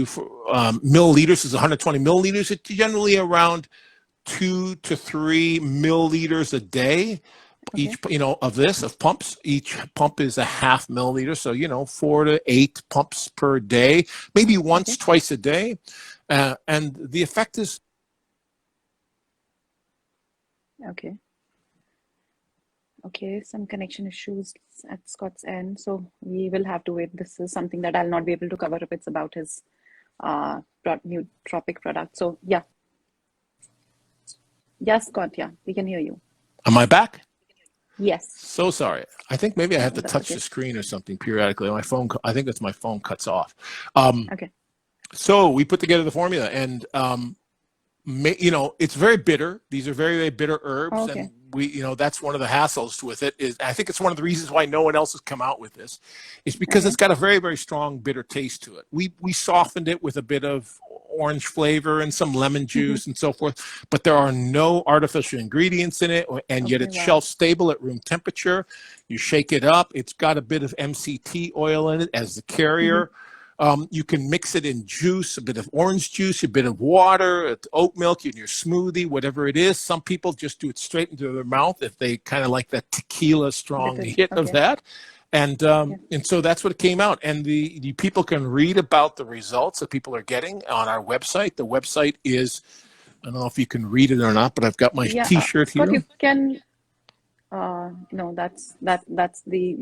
milliliters is 120 milliliters. It's generally around 2 to 3 milliliters a day. Each, of pumps. Each pump is a half milliliter. So, 4 to 8 pumps per day, maybe once, twice a day. And the effect is. Okay, some connection issues at Scott's end, so we will have to wait. This is something that I'll not be able to cover if it's about his nootropic product. So yeah, Scott, we can hear you. Am I back? Yes. So sorry. I think maybe I have to touch the screen or something periodically. My phone, I think that's my phone cuts off. So we put together the formula, and it's very bitter. These are very, very bitter herbs, and we, that's one of the hassles with it. Is I think it's one of the reasons why no one else has come out with this, is because it's got a very, very strong bitter taste to it. We softened it with a bit of orange flavor and some lemon juice and so forth, but there are no artificial ingredients in it, and yet it's shelf stable at room temperature. You shake it up. It's got a bit of MCT oil in it as the carrier. You can mix it in juice, a bit of orange juice, a bit of water, oat milk in your smoothie, whatever it is. Some people just do it straight into their mouth if they kind of like that tequila strong hit of that. And so that's what it came out. And the people can read about the results that people are getting on our website. The website is, I don't know if you can read it or not, but I've got my T-shirt here. But you can. No, that's the,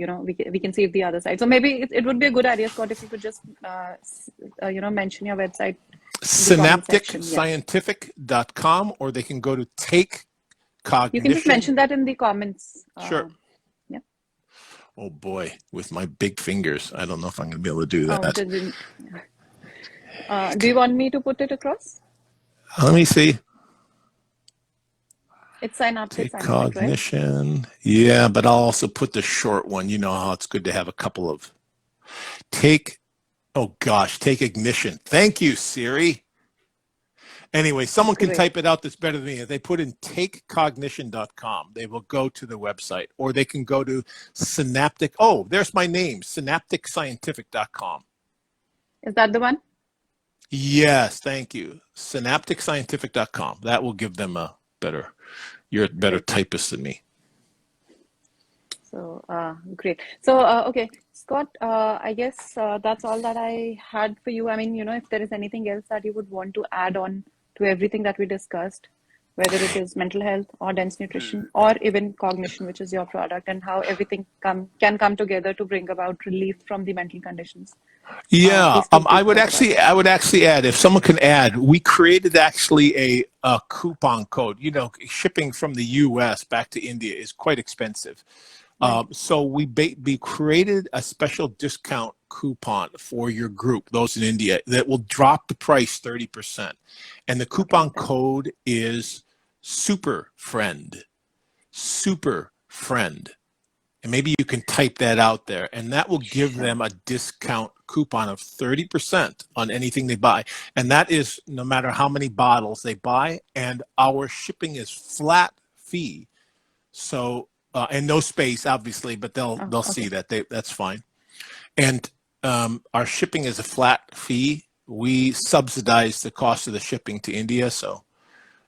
we can see the other side. So maybe it would be a good idea, Scott, if you could just mention your website. SynapticScientific.com, or they can go to Take Cognition. You can just mention that in the comments. Sure. Yeah. Oh boy, with my big fingers, I don't know if I'm going to be able to do that. Do you want me to put it across? Let me see. It's Synaptic. Take Cognition. Right? Yeah, but I'll also put the short one. You know how it's good to have a couple of. Take Ignition. Thank you, Siri. Anyway, someone can type it out that's better than me. If they put in takecognition.com, they will go to the website, or they can go to Synaptic. Oh, there's my name, synapticscientific.com. Is that the one? Yes, thank you. Synapticscientific.com. That will give them a better. You're a better typist than me. So great. So okay, Scott, I guess that's all that I had for you. I mean, if there is anything else that you would want to add on to everything that we discussed, whether it is mental health or dense nutrition or even cognition, which is your product, and how everything can come together to bring about relief from the mental conditions. Yeah, I would actually add, if someone can add, we created actually a coupon code. Shipping from the U.S. back to India is quite expensive. So we created a special discount coupon for your group, those in India, that will drop the price 30%. And the coupon code is Super Friend. And maybe you can type that out there, and that will give them a discount coupon of 30% on anything they buy. And that is no matter how many bottles they buy, and our shipping is flat fee. So and no space, obviously, but they'll Oh, see okay. that. That's fine. And our shipping is a flat fee. We subsidize the cost of the shipping to India, so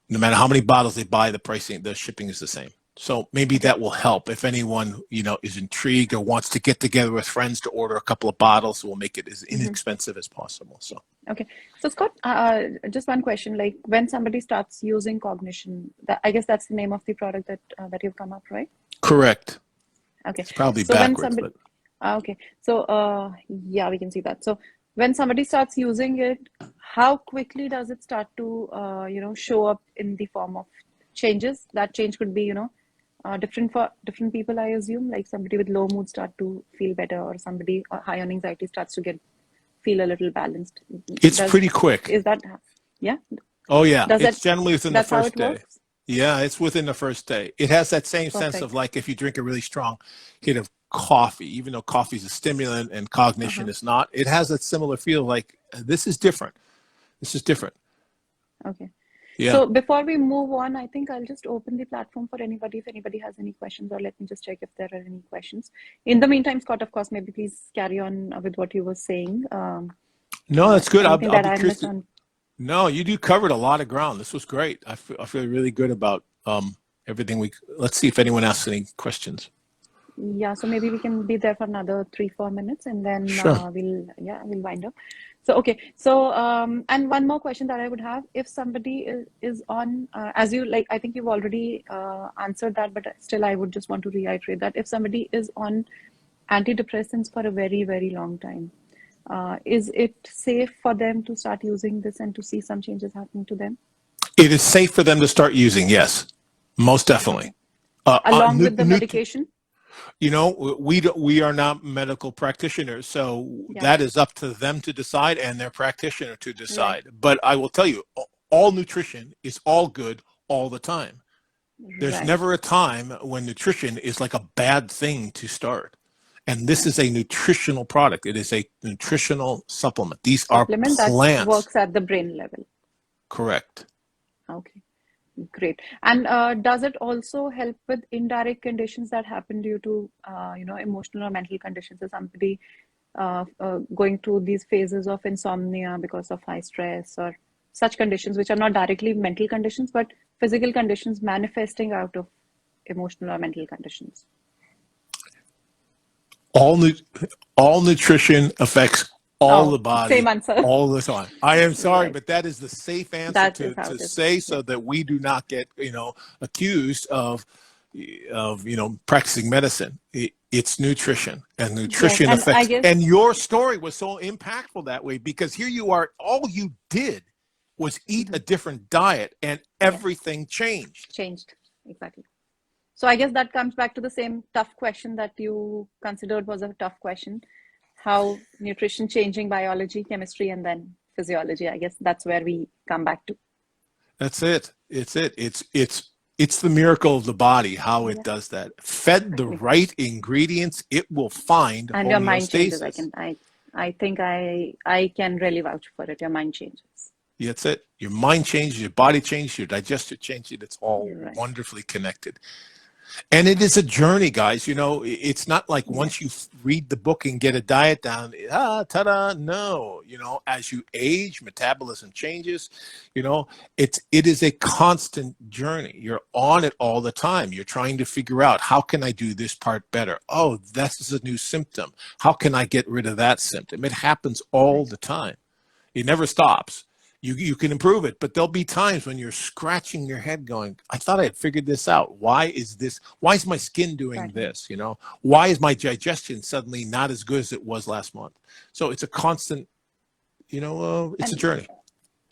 no matter how many bottles they buy, the shipping is the same. So maybe Okay. that will help if anyone is intrigued or wants to get together with friends to order a couple of bottles. We'll make it as inexpensive as possible. So Okay. So Scott, just one question. Like when somebody starts using cognition, I guess that's the name of the product that you've come up, right? correct. Okay. It's probably So when backwards, somebody, but okay. So yeah, we can see that. So when somebody starts using it, how quickly does it start to show up in the form of changes? That change could be different for different people, I assume. Like somebody with low mood start to feel better, or somebody high on anxiety starts to feel a little balanced. it's Does pretty quick. is that yeah? Oh yeah, Does it's that generally within the that's how it first day. works? Yeah, it's within the first day. It has that same sense of Perfect. like if you drink a really strong hit of coffee, even though coffee is a stimulant and cognition Uh-huh. is not, it has that similar feel like this is different. This is different. Okay. Yeah. So before we move on, I think I'll just open the platform for anybody if anybody has any questions, or let me just check if there are any questions. In the meantime, Scott, of course, maybe please carry on with what you were saying. No, that's good. Anything I'll that be I curious. missed on? No, you covered a lot of ground. This was great. I feel really good about everything. Let's see if anyone asks any questions. Yeah, so maybe we can be there for another 3-4 minutes, and then Sure. we'll wind up. So okay, so and one more question that I would have: if somebody is on, as you like, I think you've already answered that, but still, I would just want to reiterate that if somebody is on antidepressants for a very, very long time, is it safe for them to start using this and to see some changes happening to them? It is safe for them to start using. Yes, most definitely. Okay, along New, with the new, medication. we are not medical practitioners, so Yeah, that is up to them to decide and their practitioner to right, decide. But I will tell you, all nutrition is all good all the time. There's right. never a time when nutrition is like a bad thing to start. And this Right. is a nutritional product. It is a nutritional supplement. These are Supplement that plants. works at the brain level. Correct. Okay, great. And does it also help with indirect conditions that happen due to, emotional or mental conditions? Is somebody going through these phases of insomnia because of high stress or such conditions, which are not directly mental conditions, but physical conditions manifesting out of emotional or mental conditions? All nu- all nutrition affects all Oh, the same body answer. all the time. I am sorry, Right. but that is the safe answer That is to how it is. say Yeah. so that we do not get, accused of practicing medicine. It's nutrition, and Yes. nutrition And I affects. guess, And your story was so impactful that way because here you are, all you did was eat a mhm, different diet and yes, everything changed. changed. Exactly. So I guess that comes back to the same tough question that you considered was a tough question. How nutrition changing biology, chemistry, and then physiology. I guess that's where we come back to. That's it. It's the miracle of the body, how it Yeah, does that. Fed the exactly. right ingredients, it will find And your mind changes. homeostasis. I think I can really vouch for it. Your mind changes. That's it. Your mind changes, your body changes, your digestive changes. It's all You're right. wonderfully connected. And it is a journey, guys. It's not like Yes. once you read the book and get a diet down, ta-da. No, as you age, metabolism changes. It is a constant journey. You're on it all the time. You're trying to figure out, how can I do this part better? Oh, this is a new symptom. How can I get rid of that symptom? It happens all Right. the time. It never stops. You can improve it, but there'll be times when you're scratching your head going, I thought I had figured this out. Why is my skin doing Exactly. this? Why is my digestion suddenly not as good as it was last month? So it's a constant, it's a And journey.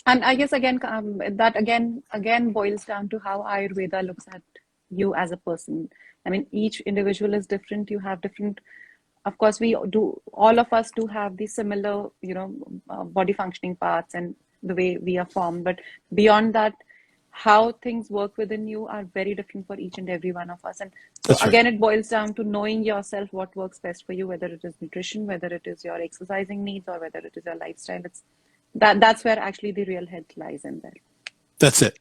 and I guess again that again boils down to how Ayurveda looks at you as a person. I mean, each individual is different. You have different. Of course, we do. All of us do have the similar, body functioning parts and the way we are formed. But beyond that, how things work within you are very different for each and every one of us. And so That's right. again, it boils down to knowing yourself, what works best for you, whether it is nutrition, whether it is your exercising needs, or whether it is your lifestyle. That's where actually the real health lies in there. That's it.